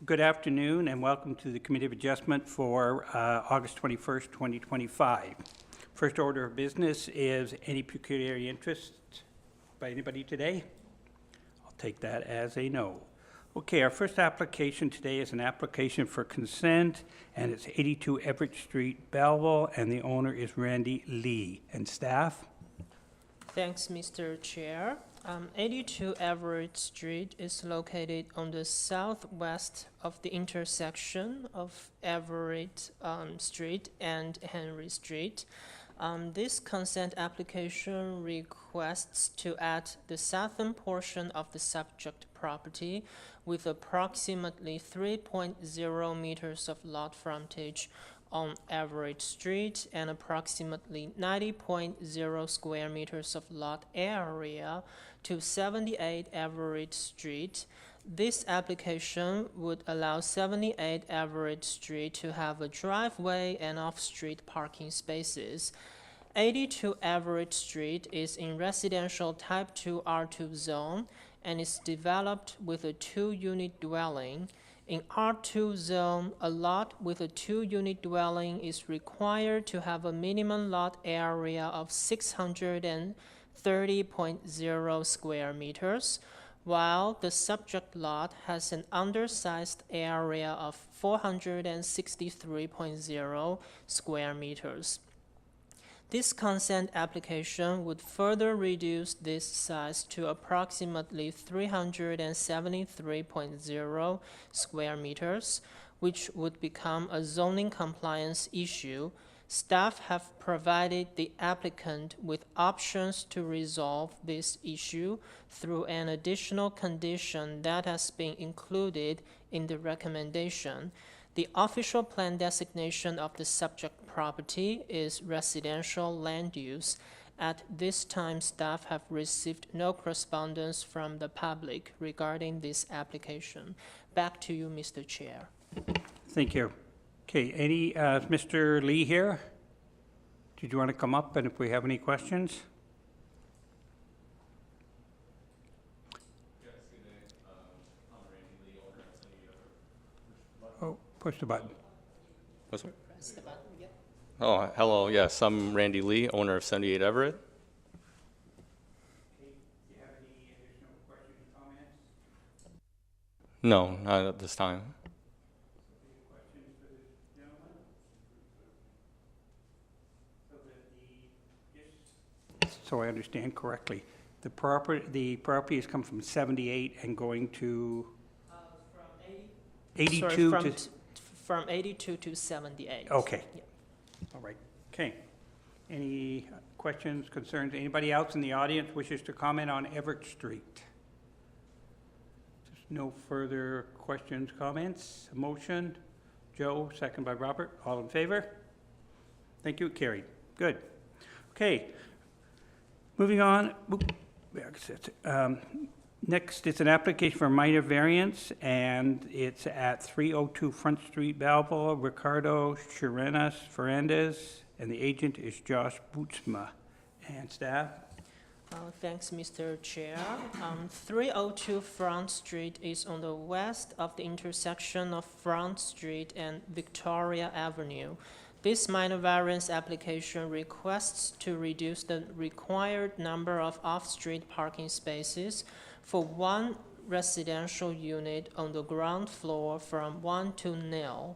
Good afternoon and welcome to the Committee of Adjustment for August 21st, 2025. First order of business is any pecuniary interest by anybody today? I'll take that as a no. Okay, our first application today is an application for consent, and it's 82 Everett Street, Belleville, and the owner is Randy Lee. And staff? Thanks, Mr. Chair. 82 Everett Street is located on the southwest of the intersection of Everett Street and Henry Street. This consent application requests to add the southern portion of the subject property with approximately 3.0 meters of lot frontage on Everett Street and approximately 90.0 square meters of lot area to 78 Everett Street. This application would allow 78 Everett Street to have a driveway and off-street parking spaces. 82 Everett Street is in residential type 2 R2 zone and is developed with a 2-unit dwelling. In R2 zone, a lot with a 2-unit dwelling is required to have a minimum lot area of 630.0 square meters, while the subject lot has an undersized area of 463.0 square meters. This consent application would further reduce this size to approximately 373.0 square meters, which would become a zoning compliance issue. Staff have provided the applicant with options to resolve this issue through an additional condition that has been included in the recommendation. The official plan designation of the subject property is residential land use. At this time, staff have received no correspondence from the public regarding this application. Back to you, Mr. Chair. Thank you. Okay, Mr. Lee here? Did you want to come up and if we have any questions? Oh, push the button. Press the button, yep. Oh, hello. Yes, I'm Randy Lee, owner of 78 Everett. Do you have any additional questions or comments? No, not at this time. Any questions for this gentleman? So I understand correctly, the property has come from 78 and going to From 82 sorry, to... from 82 to 78. Okay. Yeah. All right. Okay. Any questions, concerns? Anybody else in the audience wishes to comment on Everett Street? Just no further questions, comments, motion? Joe, second by Robert. All in favor? Thank you. Carried. Good. Okay. Moving on. Next, it's an application for minor variance, and it's at 302 Front Street, Belleville. Ricardo Chirenas Fernandez, and the agent is Josh Bootsma. And staff? Thanks, Mr. Chair. 302 Front Street is on the west of the intersection of Front Street and Victoria Avenue. This minor variance application requests to reduce the required number of off-street parking spaces for one residential unit on the ground floor from 1 to 0.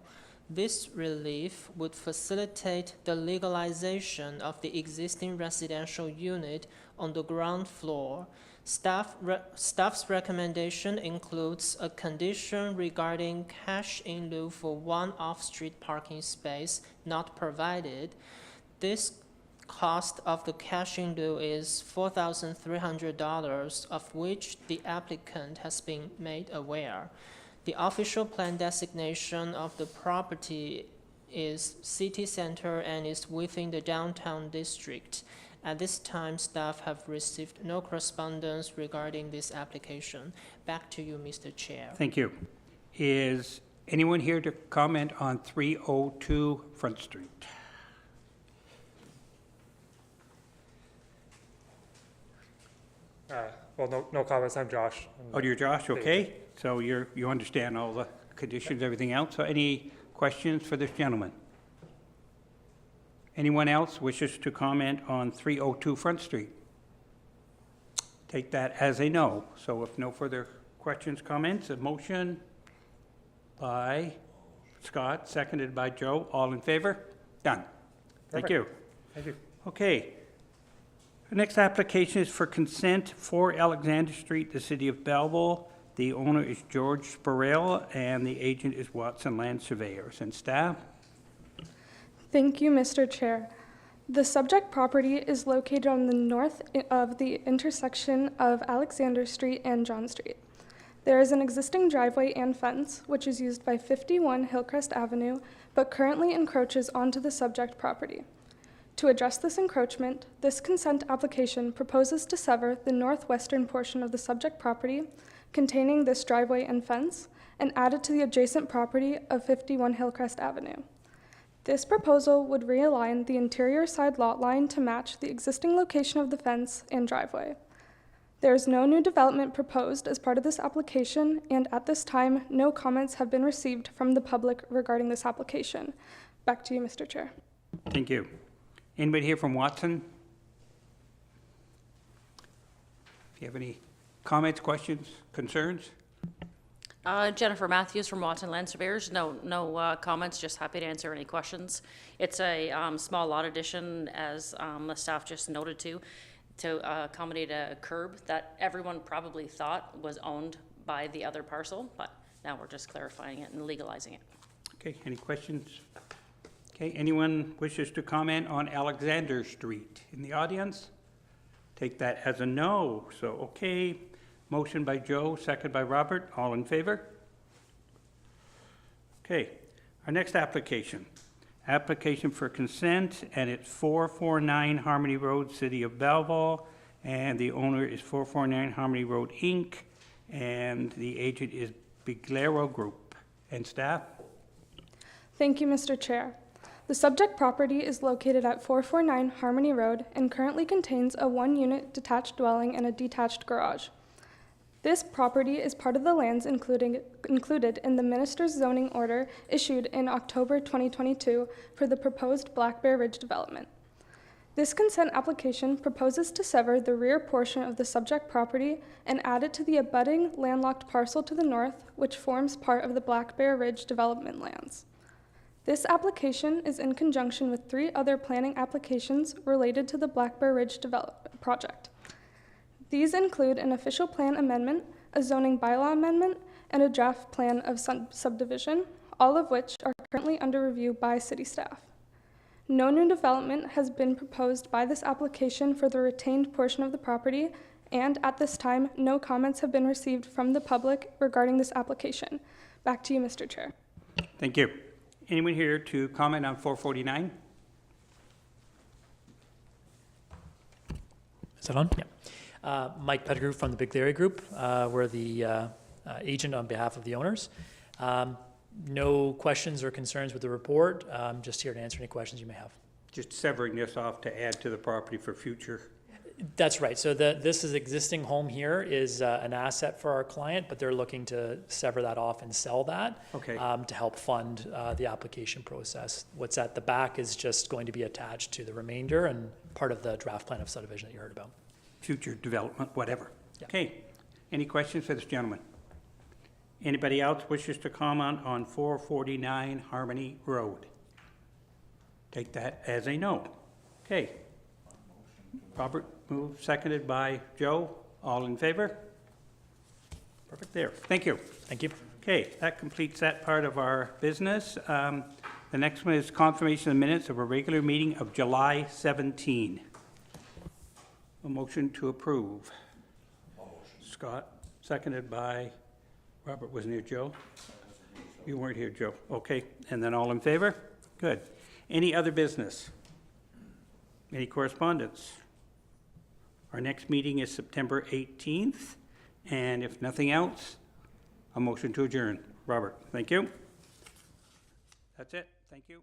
This relief would facilitate the legalization of the existing residential unit on the ground floor. Staff's recommendation includes a condition regarding cash in lieu for one off-street parking space not provided. This cost of the cash in lieu is $4,300, of which the applicant has been made aware. The official plan designation of the property is city center and is within the downtown district. At this time, staff have received no correspondence regarding this application. Back to you, Mr. Chair. Thank you. Is anyone here to comment on 302 Front Street? Well, no comments. I'm Josh. Oh, you're Josh, okay? So you understand all the conditions, everything else. So any questions for this gentleman? Anyone else wishes to comment on 302 Front Street? Take that as a no. So if no further questions, comments, a motion by Scott, seconded by Joe. All in favor? Done. Thank you. Thank you. Okay. The next application is for consent for Alexander Street, the city of Belleville. The owner is George Spurrell, and the agent is Watson Land Surveyors. And staff? Thank you, Mr. Chair. The subject property is located on the north of the intersection of Alexander Street and John Street. There is an existing driveway and fence, which is used by 51 Hillcrest Avenue, but currently encroaches onto the subject property. To address this encroachment, this consent application proposes to sever the northwestern portion of the subject property containing this driveway and fence and add it to the adjacent property of 51 Hillcrest Avenue. This proposal would realign the interior side lot line to match the existing location of the fence and driveway. There is no new development proposed as part of this application, and at this time, no comments have been received from the public regarding this application. Back to you, Mr. Chair. Thank you. Anybody here from Watson? If you have any comments, questions, concerns? Jennifer Matthews from Watson Land Surveyors. No comments, just happy to answer any questions. It's a small lot addition, as the staff just noted to accommodate a curb that everyone probably thought was owned by the other parcel, but now we're just clarifying it and legalizing it. Okay, any questions? Okay, anyone wishes to comment on Alexander Street in the audience? Take that as a no. So, okay. Motion by Joe, second by Robert. All in favor? Okay, our next application. Application for consent, and it's 449 Harmony Road, City of Belleville, and the owner is 449 Harmony Road, Inc., and the agent is Biglero Group. And staff? Thank you, Mr. Chair. The subject property is located at 449 Harmony Road and currently contains a one-unit detached dwelling and a detached garage. This property is part of the lands included in the Minister's zoning order issued in October 2022 for the proposed Black Bear Ridge development. This consent application proposes to sever the rear portion of the subject property and add it to the abutting landlocked parcel to the north, which forms part of the Black Bear Ridge development lands. This application is in conjunction with 3 other planning applications related to the Black Bear Ridge development project. These include an official plan amendment, a zoning bylaw amendment, and a draft plan of subdivision, all of which are currently under review by city staff. No new development has been proposed by this application for the retained portion of the property, and at this time, no comments have been received from the public regarding this application. Back to you, Mr. Chair. Thank you. Anyone here to comment on 449? Is that on? Yeah. Mike Pettigrew from the Biglero Group. We're the agent on behalf of the owners. No questions or concerns with the report. Just here to answer any questions you may have. Just severing this off to add to the property for future. That's right. So this is existing home here is an asset for our client, but they're looking to sever that off and sell that Okay. to help fund the application process. What's at the back is just going to be attached to the remainder and part of the draft plan of subdivision that you heard about. Future development, whatever. Yeah. Okay. Any questions for this gentleman? Anybody else wishes to comment on 449 Harmony Road? Take that as a no. Okay. Robert moved, seconded by Joe. All in favor? Perfect there. Thank you. Thank you. Okay, that completes that part of our business. The next one is confirmation of minutes of a regular meeting of July 17. A motion to approve. Scott, seconded by, Robert wasn't here, Joe? You weren't here, Joe. Okay, and then all in favor? Good. Any other business? Any correspondence? Our next meeting is September 18th, and if nothing else, a motion to adjourn. Robert, thank you. That's it. Thank you.